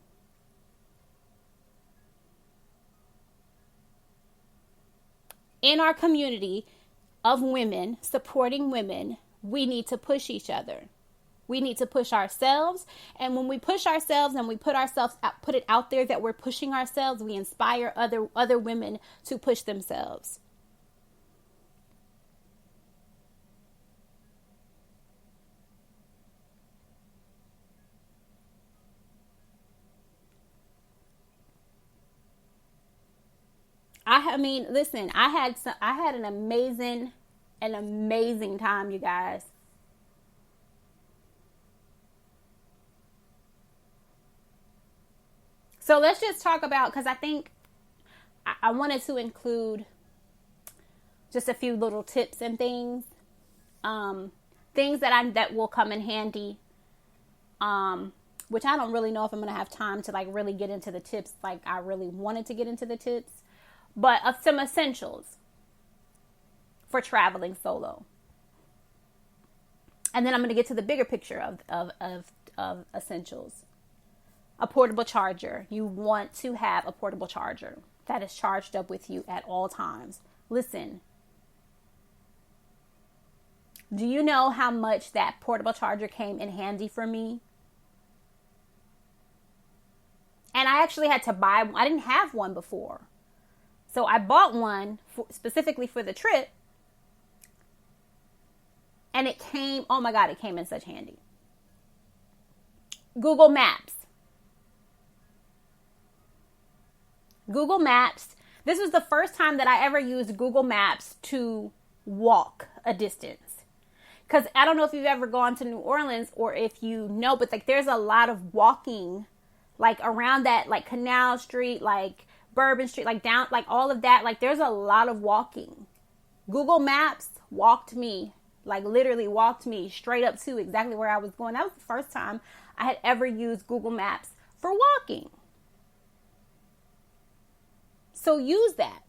In our community of women, supporting women, we need to push each other. We need to push ourselves. And when we push ourselves and we put it out there that we're pushing ourselves, we inspire other women to push themselves. Listen, I had an amazing time, you guys. So let's just talk about, because I think I wanted to include just a few little tips and things, things that will come in handy, which I don't really know if I'm going to have time to really get into the tips I really wanted to get into the tips, but of some essentials for traveling solo. And then I'm going to get to the bigger picture of essentials. A portable charger. You want to have a portable charger that is charged up with you at all times. Listen, do you know how much that portable charger came in handy for me? And I actually had to buy one. I didn't have one before. So I bought one specifically for the trip. And it came, oh my God, it came in such handy. Google Maps. Google Maps. This was the first time that I ever used Google Maps to walk a distance. Because I don't know if you've ever gone to New Orleans or if you know, but there's a lot of walking around that, Canal Street, Bourbon Street, down, all of that. There's a lot of walking. Google Maps walked me, literally walked me straight up to exactly where I was going. That was the first time I had ever used Google Maps for walking. So use that.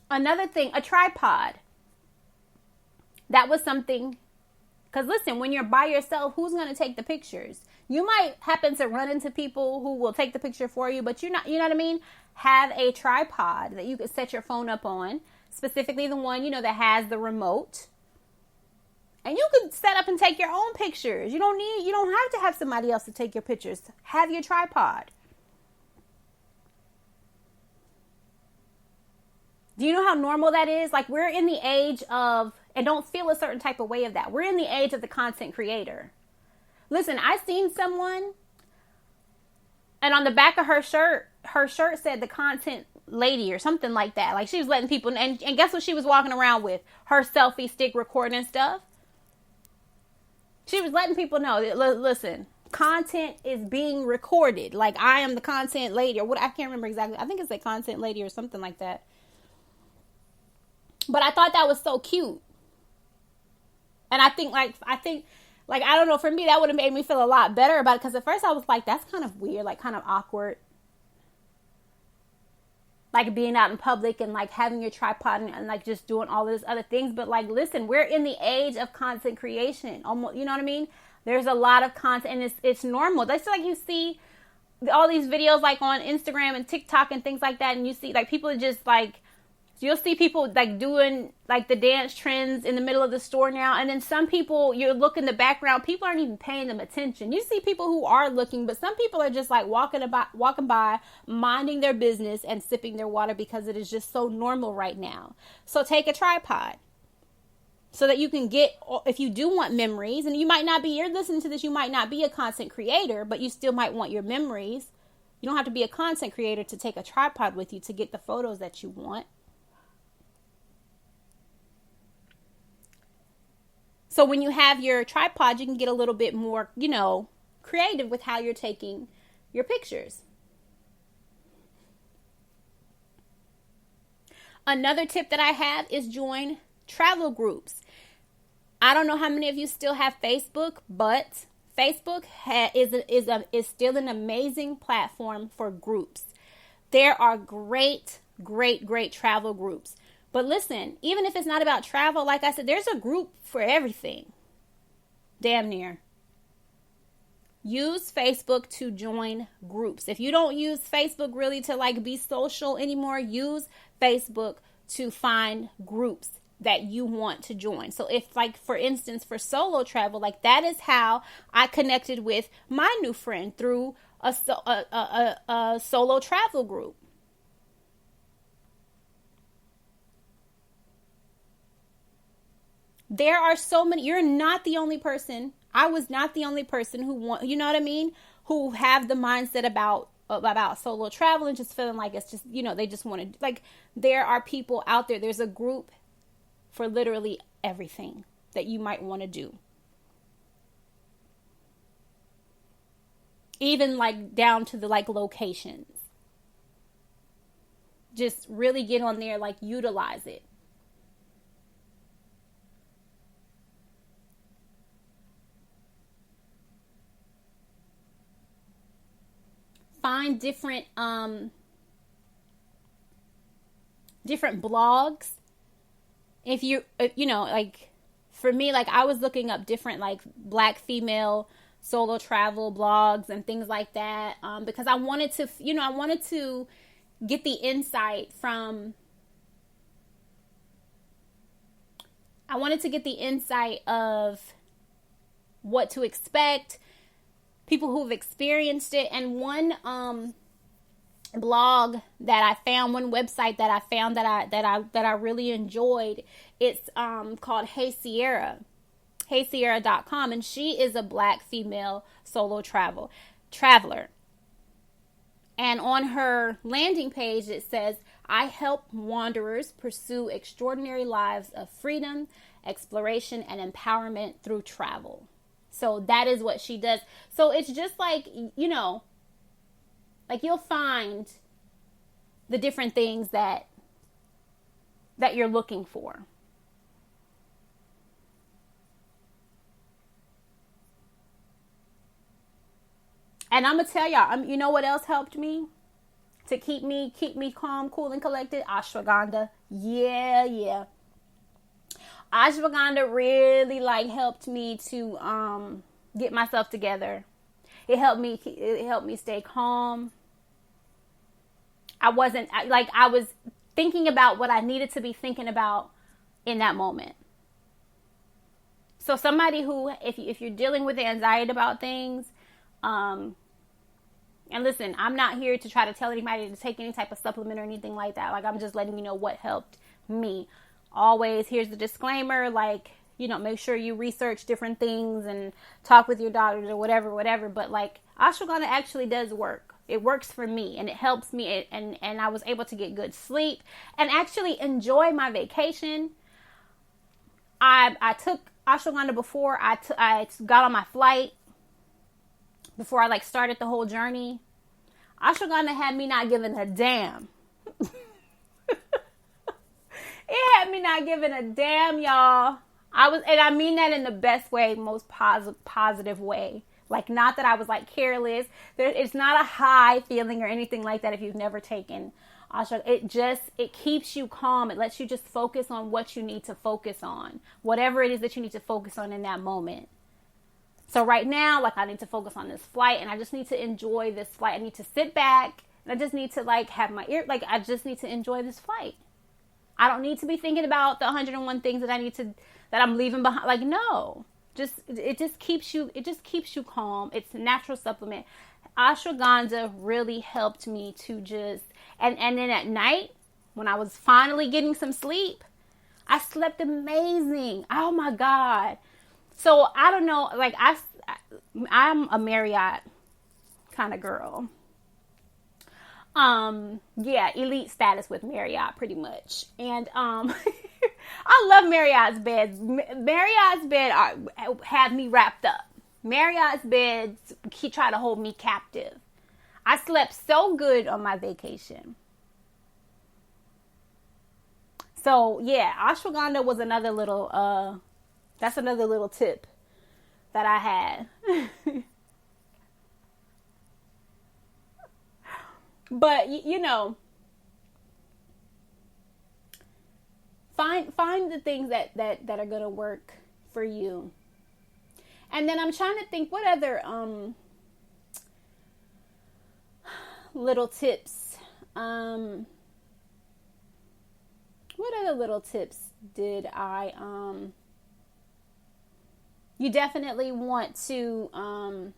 Another thing, a tripod. That was something Because listen, when you're by yourself, who's going to take the pictures? You might happen to run into people who will take the picture for you, but you know what I mean? Have a tripod that you can set your phone up on, specifically the one, that has the remote. And you can set up and take your own pictures. You don't have to have somebody else to take your pictures. Have your tripod. Do you know how normal that is? Like, we're in the age of, and don't feel a certain type of way of that. We're in the age of the content creator. Listen, I seen someone, and on the back of her shirt said the content lady or something like that. Like, she was letting people, and guess what she was walking around with? Her selfie stick recording stuff. She was letting people know that, listen, content is being recorded. Like, I am the content lady, or what, I can't remember exactly. I think it's a content lady or something like that. But I thought that was so cute. And I think, I don't know, for me, that would have made me feel a lot better about it. Because at first I was like, that's kind of weird, like kind of awkward. Like being out in public and like having your tripod and like just doing all of these other things. But like, listen, we're in the age of content creation. Almost, you know what I mean? There's a lot of content, and it's normal. That's like, you see all these videos like on Instagram and TikTok and things like that. And you see like people are just like, you'll see people like doing like the dance trends in the middle of the store now. And then some people, you look in the background, people aren't even paying them attention. You see people who are looking, but some people are just like walking by, minding their business and sipping their water because it is just so normal right now. So take a tripod so that you can get, if you do want memories, and you're listening to this, you might not be a content creator, but you still might want your memories. You don't have to be a content creator to take a tripod with you to get the photos that you want. So when you have your tripod, you can get a little bit more, creative with how you're taking your pictures. Another tip that I have is join travel groups. I don't know how many of you still have Facebook, but Facebook is still an amazing platform for groups. There are great travel groups. But listen, even if it's not about travel, like I said, there's a group for everything. Damn near. Use Facebook to join groups. If you don't use Facebook really to like be social anymore, use Facebook to find groups that you want to join. So if, like, for instance, for solo travel, like that is how I connected with my new friend, through a solo travel group. There are so many. You're not the only person. I was not the only person who have the mindset about solo travel and just feeling like it's just, they just want to, like, there are people out there. There's a group for literally everything that you might want to do. Even like down to the like locations. Just really get on there, like utilize it. Find different blogs. If like for me, like I was looking up different like Black female solo travel blogs and things like that, because I wanted to get the insight from. I wanted to get the insight of what to expect, people who've experienced it. And one blog that I found, one website that I found that I really enjoyed, it's called Hey Sierra, HeySierra.com, and she is a Black female solo traveler. And on her landing page it says, I help wanderers pursue extraordinary lives of freedom, exploration, and empowerment through travel. So that is what she does. So it's just like, like you'll find the different things that you're looking for. And I'm going to tell y'all, you know what else helped me to keep me calm, cool, and collected? Ashwagandha. Yeah. ashwagandha really like helped me to get myself together. It helped me stay calm. I was thinking about what I needed to be thinking about in that moment. So somebody who, if you're dealing with anxiety about things, and listen, I'm not here to try to tell anybody to take any type of supplement or anything like that. Like, I'm just letting you know what helped me. Always, here's the disclaimer, like, you know, make sure you research different things and talk with your doctors or whatever. But like, ashwagandha actually does work. It works for me and it helps me. And I was able to get good sleep and actually enjoy my vacation. I took ashwagandha before I got on my flight, before I like started the whole journey. Ashwagandha had me not giving a damn. It had me not giving a damn, y'all. And I mean that in the best way, most positive way. Like, not that I was like careless. It's not a high feeling or anything like that if you've never taken ashwagandha. It keeps you calm. It lets you just focus on what you need to focus on. Whatever it is that you need to focus on in that moment. So right now, like, I need to focus on this flight and I just need to enjoy this flight. I need to sit back and I just need to like have my ear, like, I just need to enjoy this flight. I don't need to be thinking about the 101 things that that I'm leaving behind. Like, no, it just keeps you calm. It's a natural supplement. Ashwagandha really helped me to just, and then at night when I was finally getting some sleep, I slept amazing. Oh my God. So I don't know, like I'm a Marriott kind of girl. Yeah, elite status with Marriott pretty much. And I love Marriott's beds. Marriott's bed have me wrapped up. Marriott's beds try to hold me captive. I slept so good on my vacation. So yeah, ashwagandha was another little that's another little tip that I had. But you know, find the things that are going to work for you. And then I'm trying to think what other little tips. What other little tips did I you definitely want to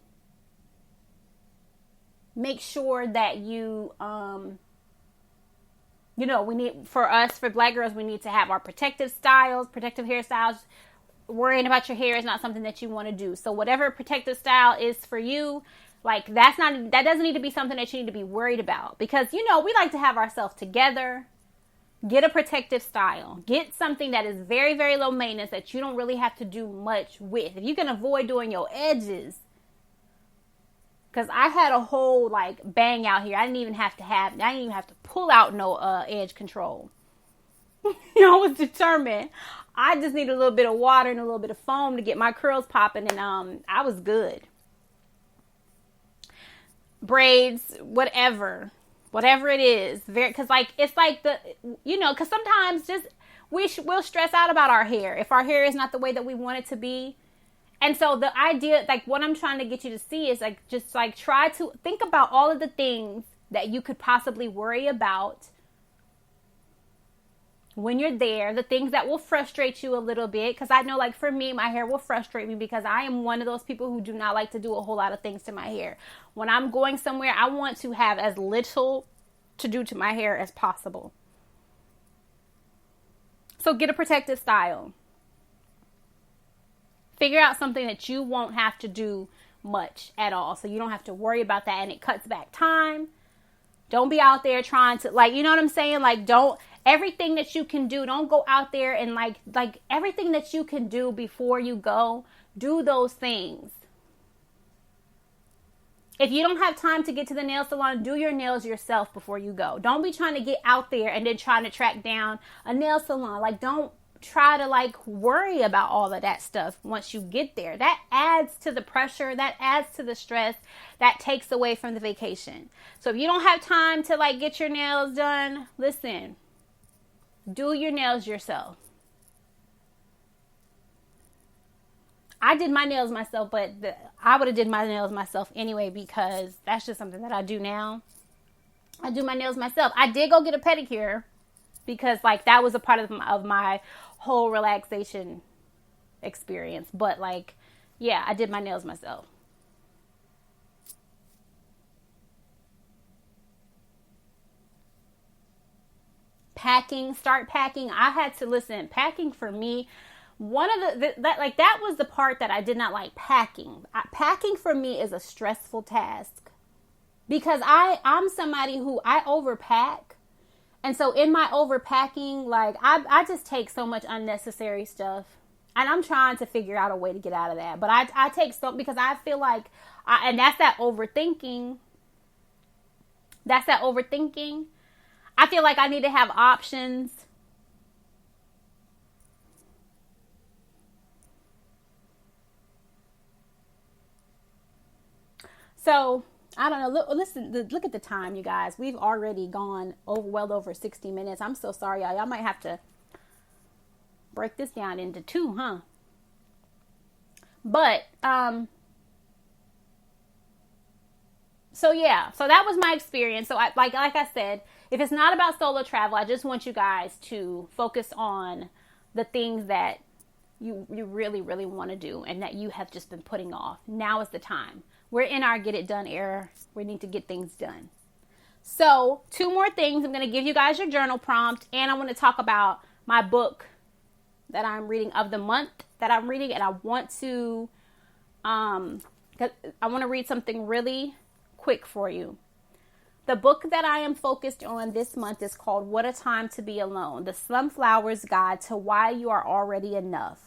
make sure that you you know, for Black girls, we need to have our protective hairstyles. Worrying about your hair is not something that you want to do. So whatever protective style is for you, like, that doesn't need to be something that you need to be worried about, because, you know, we like to have ourselves together. Get a protective style. Get something that is very, very low maintenance that you don't really have to do much with. If you can avoid doing your edges, because I had a whole like bang out here. I didn't even have to pull out no edge control. I was determined. I just need a little bit of water and a little bit of foam to get my curls popping, and I was good. Braids, whatever it is, because like it's like because sometimes just we'll stress out about our hair if our hair is not the way that we want it to be. And so the idea, like, what I'm trying to get you to see is like, just like, try to think about all of the things that you could possibly worry about when you're there, the things that will frustrate you a little bit. Because I know, like, for me, my hair will frustrate me because I am one of those people who do not like to do a whole lot of things to my hair. When I'm going somewhere, I want to have as little to do to my hair as possible. So get a protective style. Figure out something that you won't have to do much at all, so you don't have to worry about that, and it cuts back time. Don't be out there trying to, like, you know what I'm saying? Like, everything that you can do, don't go out there and like everything that you can do before you go, do those things. If you don't have time to get to the nail salon, do your nails yourself before you go. Don't be trying to get out there and then trying to track down a nail salon. Like, don't try to like worry about all of that stuff once you get there. That adds to the pressure, that adds to the stress, that takes away from the vacation. So if you don't have time to like get your nails done, listen, do your nails yourself. I did my nails myself, but I would have did my nails myself anyway, because that's just something that I do now. I do my nails myself. I did go get a pedicure because like that was a part of my whole relaxation experience. But like, yeah, I did my nails myself. Start packing. I had to listen. Packing for me, one of that was the part that I did not like. Packing for me is a stressful task because I'm somebody who I overpack, and so in my overpacking, like I just take so much unnecessary stuff, and I'm trying to figure out a way to get out of that. But I take so because I feel like, and that's that overthinking. That's that overthinking. I feel like I need to have options. So, I don't know. Look at the time, you guys. We've already gone well over 60 minutes. I'm so sorry, y'all. Y'all might have to break this down into two, huh? But, so yeah, so that was my experience. So like I said, if it's not about solo travel, I just want you guys to focus on the things that you really, really want to do and that you have just been putting off. Now is the time. We're in our get it done era. We need to get things done. So 2 more things. I'm going to give you guys your journal prompt, and I want to talk about my book that I'm reading of the month that I'm reading. And I want to read something really quick for you. The book that I am focused on this month is called What a Time to Be Alone, The Sunflower's Guide to Why You Are Already Enough.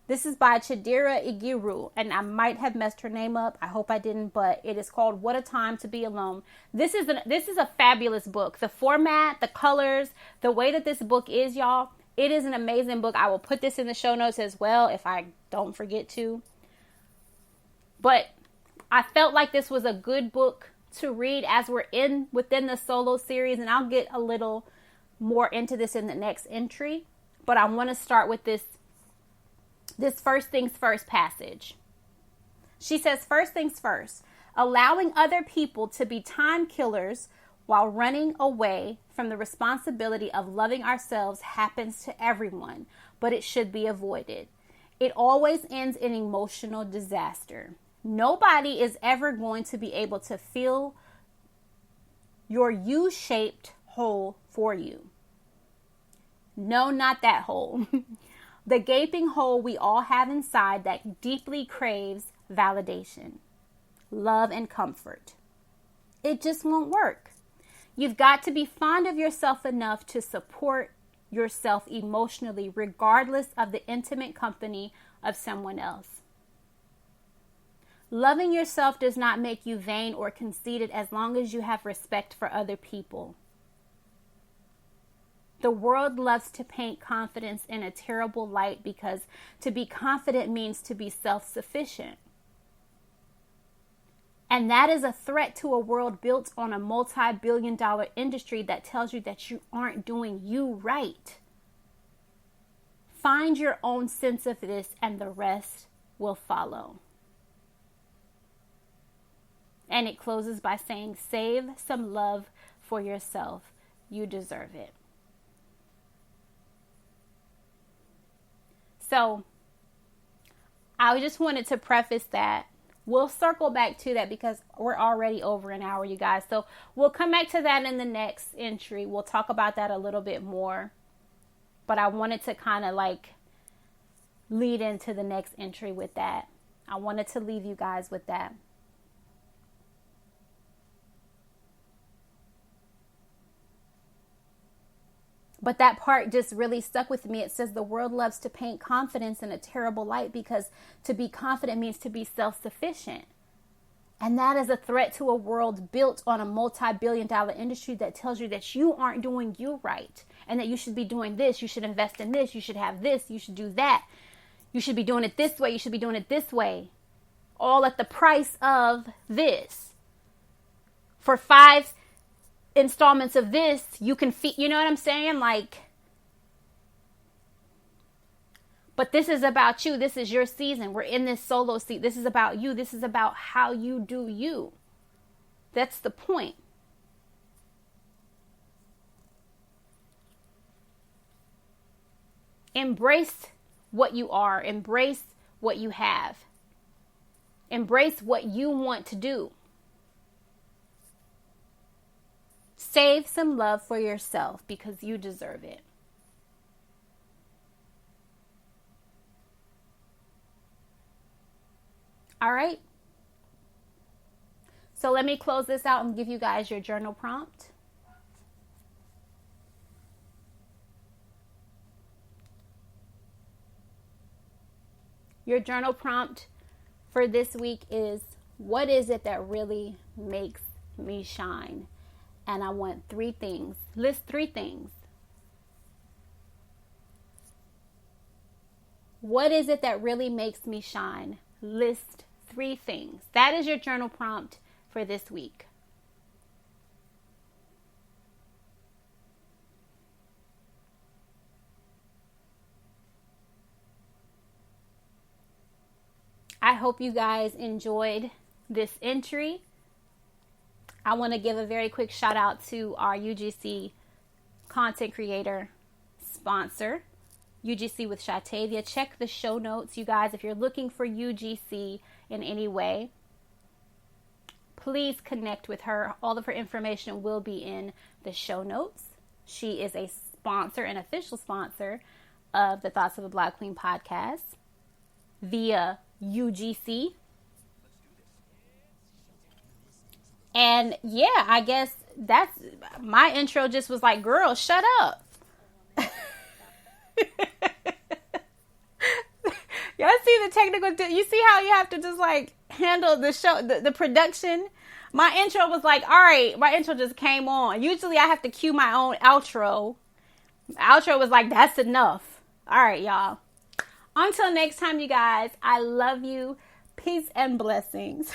This is by Chidera Igiru, and I might have messed her name up. I hope I didn't, but it is called What a Time to Be Alone. This is a fabulous book. The format, the colors, the way that this book is, y'all, it is an amazing book. I will put this in the show notes as well if I don't forget to. But I felt like this was a good book to read as we're within the solo series, and I'll get a little more into this in the next entry. But I want to start with this first things first passage. She says, first things first, allowing other people to be time killers while running away from the responsibility of loving ourselves happens to everyone, but it should be avoided. It always ends in emotional disaster. Nobody is ever going to be able to fill your U-shaped hole for you. No, not that hole. The gaping hole we all have inside that deeply craves validation, love, and comfort. It just won't work. You've got to be fond of yourself enough to support yourself emotionally, regardless of the intimate company of someone else. Loving yourself does not make you vain or conceited as long as you have respect for other people. The world loves to paint confidence in a terrible light because to be confident means to be self-sufficient. And that is a threat to a world built on a multi-billion-dollar industry that tells you that you aren't doing you right. Find your own sense of this and the rest will follow. And it closes by saying, save some love for yourself. You deserve it. So I just wanted to preface that. We'll circle back to that because we're already over an hour, you guys. So we'll come back to that in the next entry. We'll talk about that a little bit more. But I wanted to kind of like lead into the next entry with that. I wanted to leave you guys with that. But that part just really stuck with me. It says the world loves to paint confidence in a terrible light because to be confident means to be self-sufficient. And that is a threat to a world built on a multi-billion-dollar industry that tells you that you aren't doing you right. And that you should be doing this. You should invest in this. You should have this. You should do that. You should be doing it this way. You should be doing it this way. All at the price of this. For 5 installments of this, you can you know what I'm saying? Like, But this is about you. This is your season. We're in this solo seat. This is about you. This is about how you do you. That's the point. Embrace what you are. Embrace what you have. Embrace what you want to do. Save some love for yourself because you deserve it. All right. So let me close this out and give you guys your journal prompt. Your journal prompt for this week is, what is it that really makes me shine? And I want 3 things. List 3 things. What is it that really makes me shine? List 3 things. That is your journal prompt for this week. I hope you guys enjoyed this entry. I want to give a very quick shout out to our UGC content creator sponsor, UGC with Shatavia. Check the show notes, you guys. If you're looking for UGC in any way, please connect with her. All of her information will be in the show notes. She is a sponsor, an official sponsor of the Thoughts of a Black Queen podcast via UGC. And yeah, I guess that's my intro. Just was like, girl, shut up. Y'all see the technical, you see how you have to just like handle the show, the production. My intro was like, all right, my intro just came on. Usually I have to cue my own outro. Outro was like, that's enough. All right, y'all. Until next time, you guys, I love you. Peace and blessings.